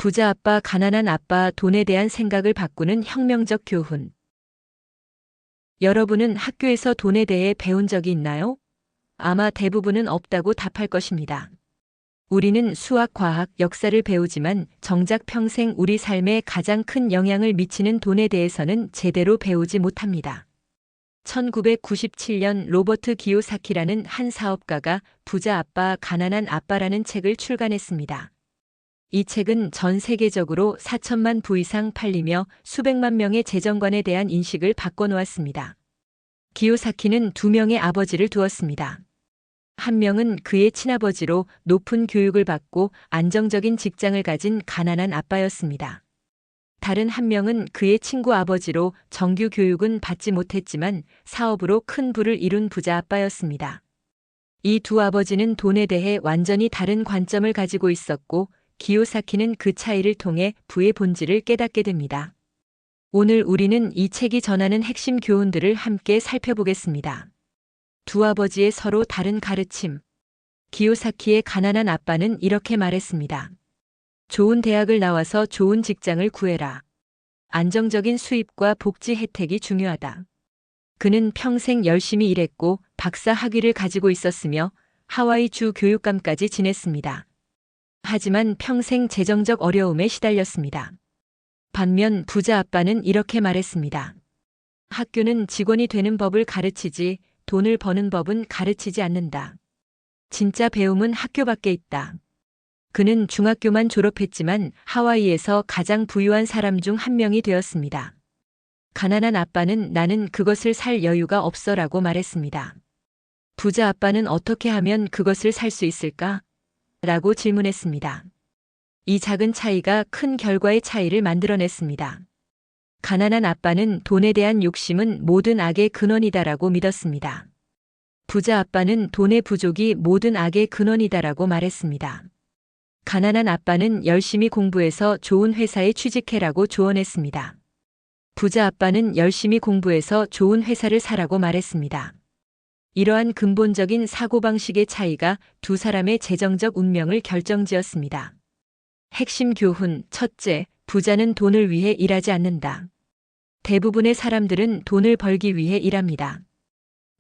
부자 아빠, 가난한 아빠, 돈에 대한 생각을 바꾸는 혁명적 교훈. 여러분은 학교에서 돈에 대해 배운 적이 있나요? 아마 대부분은 없다고 답할 것입니다. 우리는 수학, 과학, 역사를 배우지만 정작 평생 우리 삶에 가장 큰 영향을 미치는 돈에 대해서는 제대로 배우지 못합니다. 1997년 로버트 기요사키라는 한 사업가가 부자 아빠, 가난한 아빠라는 책을 출간했습니다. 이 책은 전 세계적으로 4천만 부 이상 팔리며 수백만 명의 재정관에 대한 인식을 바꿔놓았습니다. 기요사키는 두 명의 아버지를 두었습니다. 한 명은 그의 친아버지로 높은 교육을 받고 안정적인 직장을 가진 가난한 아빠였습니다. 다른 한 명은 그의 친구 아버지로 정규 교육은 받지 못했지만 사업으로 큰 부를 이룬 부자 아빠였습니다. 이 두 아버지는 돈에 대해 완전히 다른 관점을 가지고 있었고 기요사키는 그 차이를 통해 부의 본질을 깨닫게 됩니다. 오늘 우리는 이 책이 전하는 핵심 교훈들을 함께 살펴보겠습니다. 두 아버지의 서로 다른 가르침. 기요사키의 가난한 아빠는 이렇게 말했습니다. 좋은 대학을 나와서 좋은 직장을 구해라. 안정적인 수입과 복지 혜택이 중요하다. 그는 평생 열심히 일했고 박사 학위를 가지고 있었으며 하와이 주 교육감까지 지냈습니다. 하지만 평생 재정적 어려움에 시달렸습니다. 반면 부자 아빠는 이렇게 말했습니다. 학교는 직원이 되는 법을 가르치지 돈을 버는 법은 가르치지 않는다. 진짜 배움은 학교 밖에 있다. 그는 중학교만 졸업했지만 하와이에서 가장 부유한 사람 중 한 명이 되었습니다. 가난한 아빠는 나는 그것을 살 여유가 없어라고 말했습니다. 부자 아빠는 어떻게 하면 그것을 살 수 있을까? 라고 질문했습니다. 이 작은 차이가 큰 결과의 차이를 만들어냈습니다. 가난한 아빠는 돈에 대한 욕심은 모든 악의 근원이다라고 믿었습니다. 부자 아빠는 돈의 부족이 모든 악의 근원이다라고 말했습니다. 가난한 아빠는 열심히 공부해서 좋은 회사에 취직해라고 조언했습니다. 부자 아빠는 열심히 공부해서 좋은 회사를 사라고 말했습니다. 이러한 근본적인 사고방식의 차이가 두 사람의 재정적 운명을 결정지었습니다. 핵심 교훈, 첫째, 부자는 돈을 위해 일하지 않는다. 대부분의 사람들은 돈을 벌기 위해 일합니다.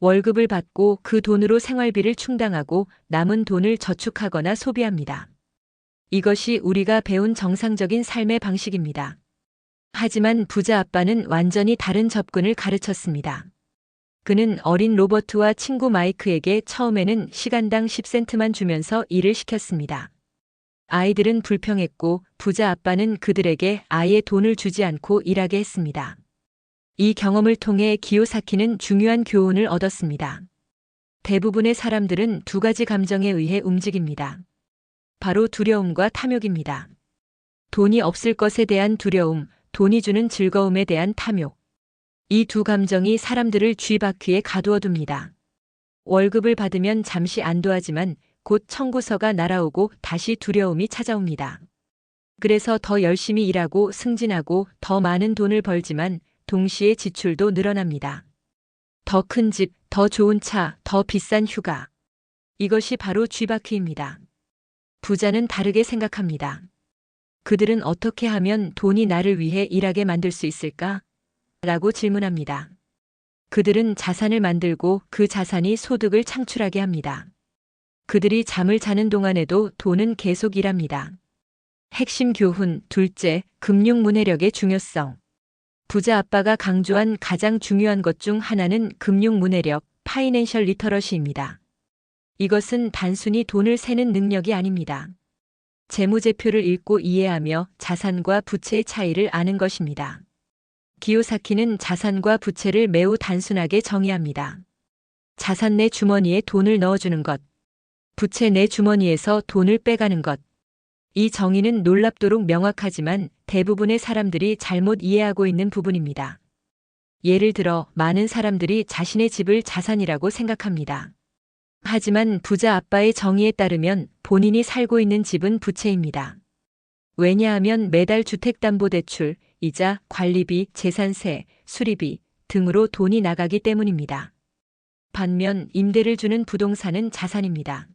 월급을 받고 그 돈으로 생활비를 충당하고 남은 돈을 저축하거나 소비합니다. 이것이 우리가 배운 정상적인 삶의 방식입니다. 하지만 부자 아빠는 완전히 다른 접근을 가르쳤습니다. 그는 어린 로버트와 친구 마이크에게 처음에는 시간당 10센트만 주면서 일을 시켰습니다. 아이들은 불평했고 부자 아빠는 그들에게 아예 돈을 주지 않고 일하게 했습니다. 이 경험을 통해 기요사키는 중요한 교훈을 얻었습니다. 대부분의 사람들은 두 가지 감정에 의해 움직입니다. 바로 두려움과 탐욕입니다. 돈이 없을 것에 대한 두려움, 돈이 주는 즐거움에 대한 탐욕. 이 두 감정이 사람들을 쥐바퀴에 가두어둡니다. 월급을 받으면 잠시 안도하지만 곧 청구서가 날아오고 다시 두려움이 찾아옵니다. 그래서 더 열심히 일하고 승진하고 더 많은 돈을 벌지만 동시에 지출도 늘어납니다. 더 큰 집, 더 좋은 차, 더 비싼 휴가. 이것이 바로 쥐바퀴입니다. 부자는 다르게 생각합니다. 그들은 어떻게 하면 돈이 나를 위해 일하게 만들 수 있을까? 라고 질문합니다. 그들은 자산을 만들고 그 자산이 소득을 창출하게 합니다. 그들이 잠을 자는 동안에도 돈은 계속 일합니다. 핵심 교훈, 둘째, 금융 문해력의 중요성. 부자 아빠가 강조한 가장 중요한 것 중 하나는 금융 문해력, 파이낸셜 리터러시입니다. 이것은 단순히 돈을 세는 능력이 아닙니다. 재무제표를 읽고 이해하며 자산과 부채의 차이를 아는 것입니다. 기요사키는 자산과 부채를 매우 단순하게 정의합니다. 자산 내 주머니에 돈을 넣어주는 것, 부채 내 주머니에서 돈을 빼가는 것. 이 정의는 놀랍도록 명확하지만 대부분의 사람들이 잘못 이해하고 있는 부분입니다. 예를 들어 많은 사람들이 자신의 집을 자산이라고 생각합니다. 하지만 부자 아빠의 정의에 따르면 본인이 살고 있는 집은 부채입니다. 왜냐하면 매달 주택담보대출, 이자, 관리비, 재산세, 수리비 등으로 돈이 나가기 때문입니다. 반면 임대를 주는 부동산은 자산입니다.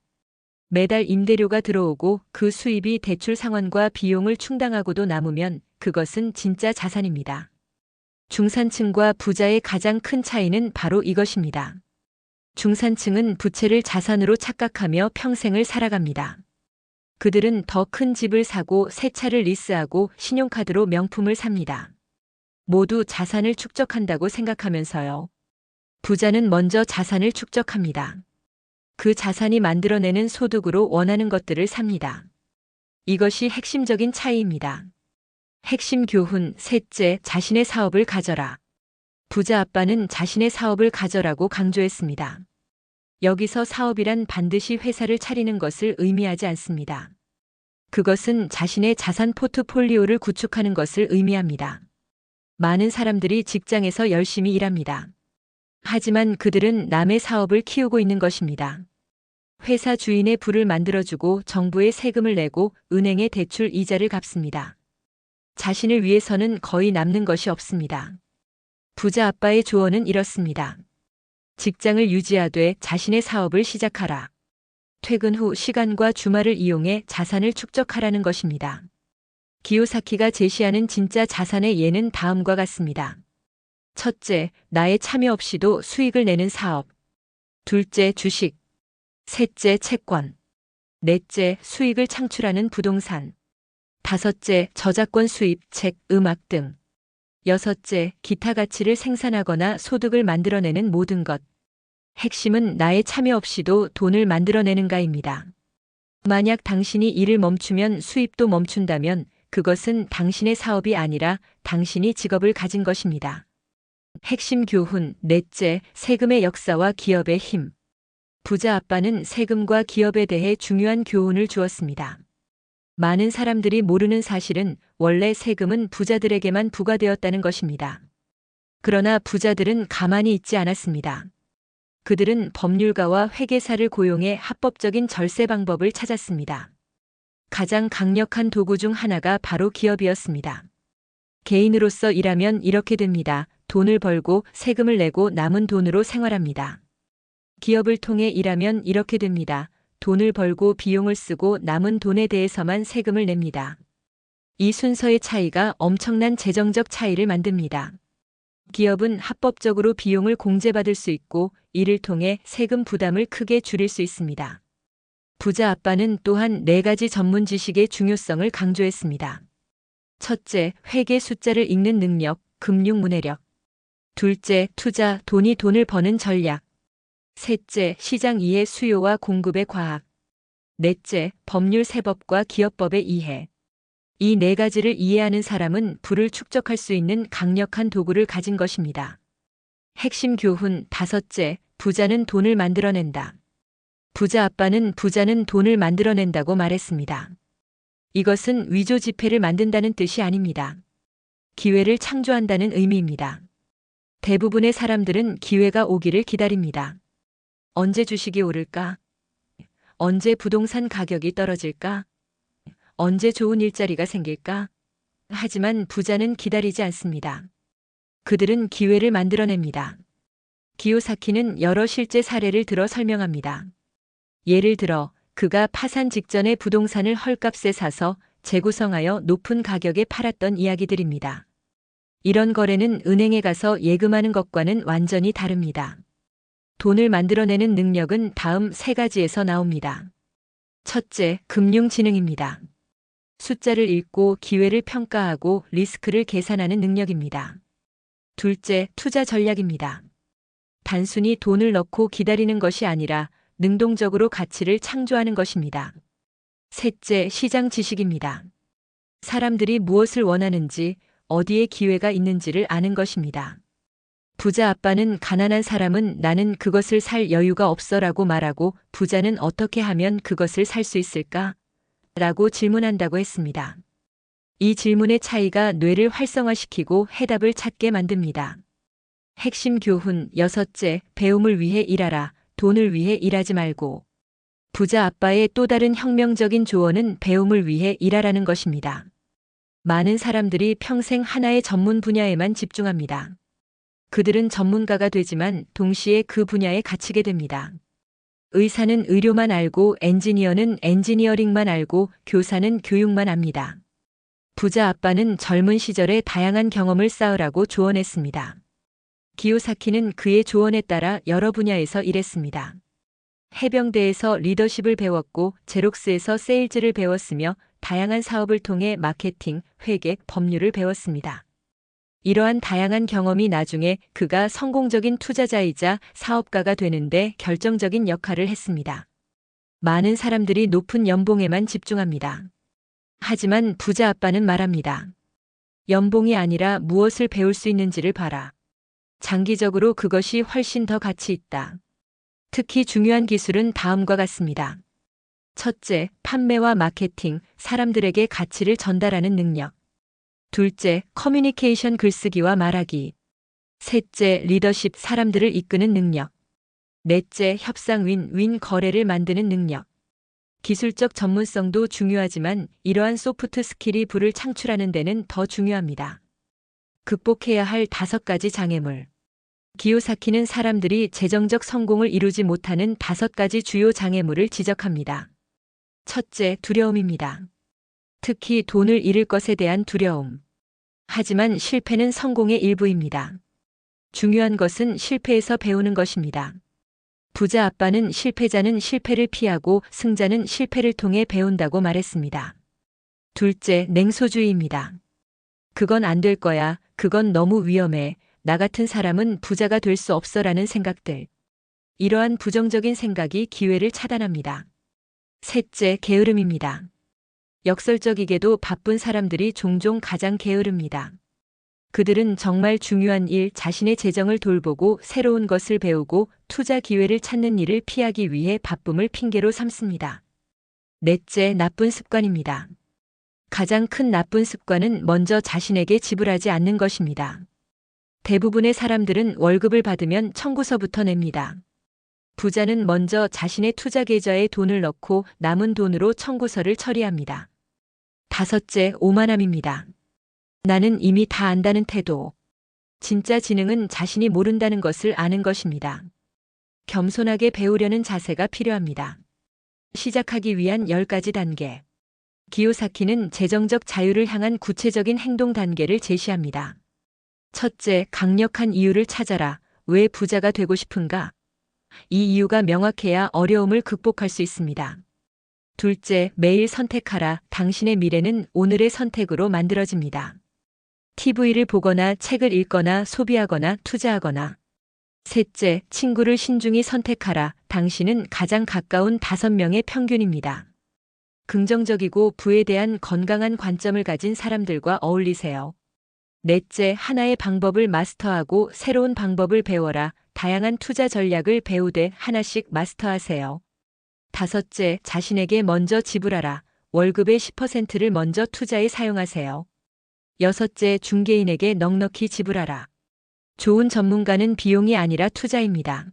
매달 임대료가 들어오고 그 수입이 대출 상환과 비용을 충당하고도 남으면 그것은 진짜 자산입니다. 중산층과 부자의 가장 큰 차이는 바로 이것입니다. 중산층은 부채를 자산으로 착각하며 평생을 살아갑니다. 그들은 더 큰 집을 사고 새 차를 리스하고 신용카드로 명품을 삽니다. 모두 자산을 축적한다고 생각하면서요. 부자는 먼저 자산을 축적합니다. 그 자산이 만들어내는 소득으로 원하는 것들을 삽니다. 이것이 핵심적인 차이입니다. 핵심 교훈 셋째, 자신의 사업을 가져라. 부자 아빠는 자신의 사업을 가져라고 강조했습니다. 여기서 사업이란 반드시 회사를 차리는 것을 의미하지 않습니다. 그것은 자신의 자산 포트폴리오를 구축하는 것을 의미합니다. 많은 사람들이 직장에서 열심히 일합니다. 하지만 그들은 남의 사업을 키우고 있는 것입니다. 회사 주인의 부를 만들어주고 정부에 세금을 내고 은행에 대출 이자를 갚습니다. 자신을 위해서는 거의 남는 것이 없습니다. 부자 아빠의 조언은 이렇습니다. 직장을 유지하되 자신의 사업을 시작하라. 퇴근 후 시간과 주말을 이용해 자산을 축적하라는 것입니다. 기요사키가 제시하는 진짜 자산의 예는 다음과 같습니다. 첫째, 나의 참여 없이도 수익을 내는 사업. 둘째, 주식. 셋째, 채권. 넷째, 수익을 창출하는 부동산. 다섯째, 저작권 수입, 책, 음악 등. 여섯째, 기타 가치를 생산하거나 소득을 만들어내는 모든 것. 핵심은 나의 참여 없이도 돈을 만들어내는가입니다. 만약 당신이 일을 멈추면 수입도 멈춘다면 그것은 당신의 사업이 아니라 당신이 직업을 가진 것입니다. 핵심 교훈 넷째, 세금의 역사와 기업의 힘. 부자 아빠는 세금과 기업에 대해 중요한 교훈을 주었습니다. 많은 사람들이 모르는 사실은 원래 세금은 부자들에게만 부과되었다는 것입니다. 그러나 부자들은 가만히 있지 않았습니다. 그들은 법률가와 회계사를 고용해 합법적인 절세 방법을 찾았습니다. 가장 강력한 도구 중 하나가 바로 기업이었습니다. 개인으로서 일하면 이렇게 됩니다. 돈을 벌고 세금을 내고 남은 돈으로 생활합니다. 기업을 통해 일하면 이렇게 됩니다. 돈을 벌고 비용을 쓰고 남은 돈에 대해서만 세금을 냅니다. 이 순서의 차이가 엄청난 재정적 차이를 만듭니다. 기업은 합법적으로 비용을 공제받을 수 있고 이를 통해 세금 부담을 크게 줄일 수 있습니다. 부자 아빠는 또한 4가지 전문 지식의 중요성을 강조했습니다. 첫째, 회계 숫자를 읽는 능력, 금융 문해력. 둘째, 투자, 돈이 돈을 버는 전략. 셋째, 시장 이해 수요와 공급의 과학. 넷째, 법률 세법과 기업법의 이해. 이 4가지를 이해하는 사람은 부를 축적할 수 있는 강력한 도구를 가진 것입니다. 핵심 교훈 다섯째, 부자는 돈을 만들어낸다. 부자 아빠는 부자는 돈을 만들어낸다고 말했습니다. 이것은 위조 지폐를 만든다는 뜻이 아닙니다. 기회를 창조한다는 의미입니다. 대부분의 사람들은 기회가 오기를 기다립니다. 언제 주식이 오를까? 언제 부동산 가격이 떨어질까? 언제 좋은 일자리가 생길까? 하지만 부자는 기다리지 않습니다. 그들은 기회를 만들어냅니다. 기요사키는 여러 실제 사례를 들어 설명합니다. 예를 들어 그가 파산 직전에 부동산을 헐값에 사서 재구성하여 높은 가격에 팔았던 이야기들입니다. 이런 거래는 은행에 가서 예금하는 것과는 완전히 다릅니다. 돈을 만들어내는 능력은 다음 3가지에서 나옵니다. 첫째, 금융지능입니다. 숫자를 읽고 기회를 평가하고 리스크를 계산하는 능력입니다. 둘째, 투자 전략입니다. 단순히 돈을 넣고 기다리는 것이 아니라 능동적으로 가치를 창조하는 것입니다. 셋째, 시장 지식입니다. 사람들이 무엇을 원하는지, 어디에 기회가 있는지를 아는 것입니다. 부자 아빠는 가난한 사람은 나는 그것을 살 여유가 없어라고 말하고 부자는 어떻게 하면 그것을 살 수 있을까? 라고 질문한다고 했습니다. 이 질문의 차이가 뇌를 활성화시키고 해답을 찾게 만듭니다. 핵심 교훈 여섯째, 배움을 위해 일하라. 돈을 위해 일하지 말고. 부자 아빠의 또 다른 혁명적인 조언은 배움을 위해 일하라는 것입니다. 많은 사람들이 평생 하나의 전문 분야에만 집중합니다. 그들은 전문가가 되지만 동시에 그 분야에 갇히게 됩니다. 의사는 의료만 알고 엔지니어는 엔지니어링만 알고 교사는 교육만 압니다. 부자 아빠는 젊은 시절에 다양한 경험을 쌓으라고 조언했습니다. 기요사키는 그의 조언에 따라 여러 분야에서 일했습니다. 해병대에서 리더십을 배웠고 제록스에서 세일즈를 배웠으며 다양한 사업을 통해 마케팅, 회계, 법률을 배웠습니다. 이러한 다양한 경험이 나중에 그가 성공적인 투자자이자 사업가가 되는데 결정적인 역할을 했습니다. 많은 사람들이 높은 연봉에만 집중합니다. 하지만 부자 아빠는 말합니다. 연봉이 아니라 무엇을 배울 수 있는지를 봐라. 장기적으로 그것이 훨씬 더 가치 있다. 특히 중요한 기술은 다음과 같습니다. 첫째, 판매와 마케팅, 사람들에게 가치를 전달하는 능력. 둘째, 커뮤니케이션 글쓰기와 말하기. 셋째, 리더십, 사람들을 이끄는 능력. 넷째, 협상 윈윈 거래를 만드는 능력. 기술적 전문성도 중요하지만 이러한 소프트 스킬이 부를 창출하는 데는 더 중요합니다. 극복해야 할 5가지 장애물. 기요사키는 사람들이 재정적 성공을 이루지 못하는 5가지 주요 장애물을 지적합니다. 첫째, 두려움입니다. 특히 돈을 잃을 것에 대한 두려움. 하지만 실패는 성공의 일부입니다. 중요한 것은 실패에서 배우는 것입니다. 부자 아빠는 실패자는 실패를 피하고 승자는 실패를 통해 배운다고 말했습니다. 둘째, 냉소주의입니다. 그건 안 될 거야. 그건 너무 위험해. 나 같은 사람은 부자가 될 수 없어라는 생각들. 이러한 부정적인 생각이 기회를 차단합니다. 셋째, 게으름입니다. 역설적이게도 바쁜 사람들이 종종 가장 게으릅니다. 그들은 정말 중요한 일, 자신의 재정을 돌보고 새로운 것을 배우고 투자 기회를 찾는 일을 피하기 위해 바쁨을 핑계로 삼습니다. 넷째, 나쁜 습관입니다. 가장 큰 나쁜 습관은 먼저 자신에게 지불하지 않는 것입니다. 대부분의 사람들은 월급을 받으면 청구서부터 냅니다. 부자는 먼저 자신의 투자 계좌에 돈을 넣고 남은 돈으로 청구서를 처리합니다. 다섯째, 오만함입니다. 나는 이미 다 안다는 태도. 진짜 지능은 자신이 모른다는 것을 아는 것입니다. 겸손하게 배우려는 자세가 필요합니다. 시작하기 위한 10가지 단계. 기요사키는 재정적 자유를 향한 구체적인 행동 단계를 제시합니다. 첫째, 강력한 이유를 찾아라. 왜 부자가 되고 싶은가? 이 이유가 명확해야 어려움을 극복할 수 있습니다. 둘째, 매일 선택하라. 당신의 미래는 오늘의 선택으로 만들어집니다. TV를 보거나 책을 읽거나 소비하거나 투자하거나. 셋째, 친구를 신중히 선택하라. 당신은 가장 가까운 5명의 평균입니다. 긍정적이고 부에 대한 건강한 관점을 가진 사람들과 어울리세요. 넷째, 하나의 방법을 마스터하고 새로운 방법을 배워라. 다양한 투자 전략을 배우되 하나씩 마스터하세요. 다섯째, 자신에게 먼저 지불하라. 월급의 10%를 먼저 투자에 사용하세요. 여섯째, 중개인에게 넉넉히 지불하라. 좋은 전문가는 비용이 아니라 투자입니다.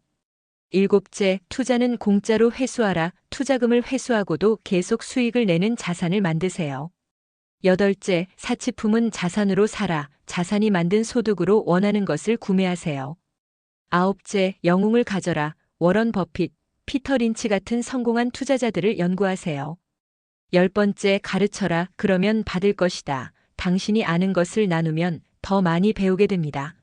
일곱째, 투자는 공짜로 회수하라. 투자금을 회수하고도 계속 수익을 내는 자산을 만드세요. 여덟째, 사치품은 자산으로 사라. 자산이 만든 소득으로 원하는 것을 구매하세요. 아홉째, 영웅을 가져라. 워런 버핏, 피터 린치 같은 성공한 투자자들을 연구하세요. 10번째, 가르쳐라. 그러면 받을 것이다. 당신이 아는 것을 나누면 더 많이 배우게 됩니다.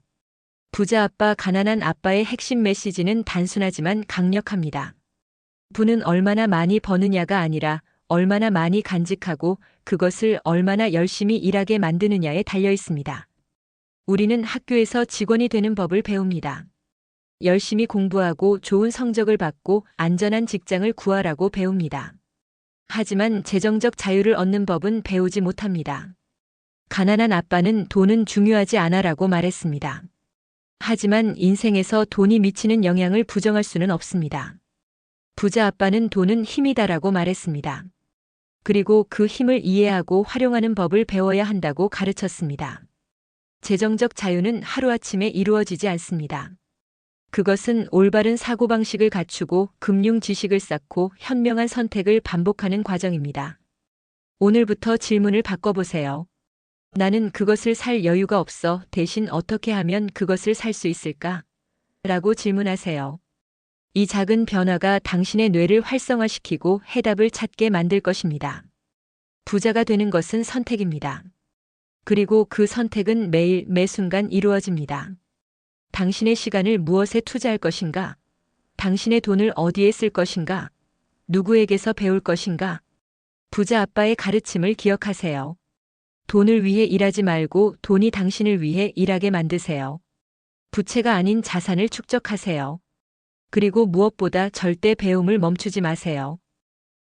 부자 아빠, 가난한 아빠의 핵심 메시지는 단순하지만 강력합니다. 부는 얼마나 많이 버느냐가 아니라 얼마나 많이 간직하고 그것을 얼마나 열심히 일하게 만드느냐에 달려 있습니다. 우리는 학교에서 직원이 되는 법을 배웁니다. 열심히 공부하고 좋은 성적을 받고 안전한 직장을 구하라고 배웁니다. 하지만 재정적 자유를 얻는 법은 배우지 못합니다. 가난한 아빠는 돈은 중요하지 않아라고 말했습니다. 하지만 인생에서 돈이 미치는 영향을 부정할 수는 없습니다. 부자 아빠는 돈은 힘이다라고 말했습니다. 그리고 그 힘을 이해하고 활용하는 법을 배워야 한다고 가르쳤습니다. 재정적 자유는 하루아침에 이루어지지 않습니다. 그것은 올바른 사고방식을 갖추고 금융 지식을 쌓고 현명한 선택을 반복하는 과정입니다. 오늘부터 질문을 바꿔보세요. 나는 그것을 살 여유가 없어. 대신 어떻게 하면 그것을 살 수 있을까? 라고 질문하세요. 이 작은 변화가 당신의 뇌를 활성화시키고 해답을 찾게 만들 것입니다. 부자가 되는 것은 선택입니다. 그리고 그 선택은 매일 매 순간 이루어집니다. 당신의 시간을 무엇에 투자할 것인가? 당신의 돈을 어디에 쓸 것인가? 누구에게서 배울 것인가? 부자 아빠의 가르침을 기억하세요. 돈을 위해 일하지 말고 돈이 당신을 위해 일하게 만드세요. 부채가 아닌 자산을 축적하세요. 그리고 무엇보다 절대 배움을 멈추지 마세요.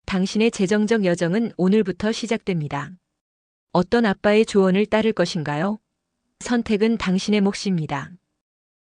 당신의 재정적 여정은 오늘부터 시작됩니다. 어떤 아빠의 조언을 따를 것인가요? 선택은 당신의 몫입니다.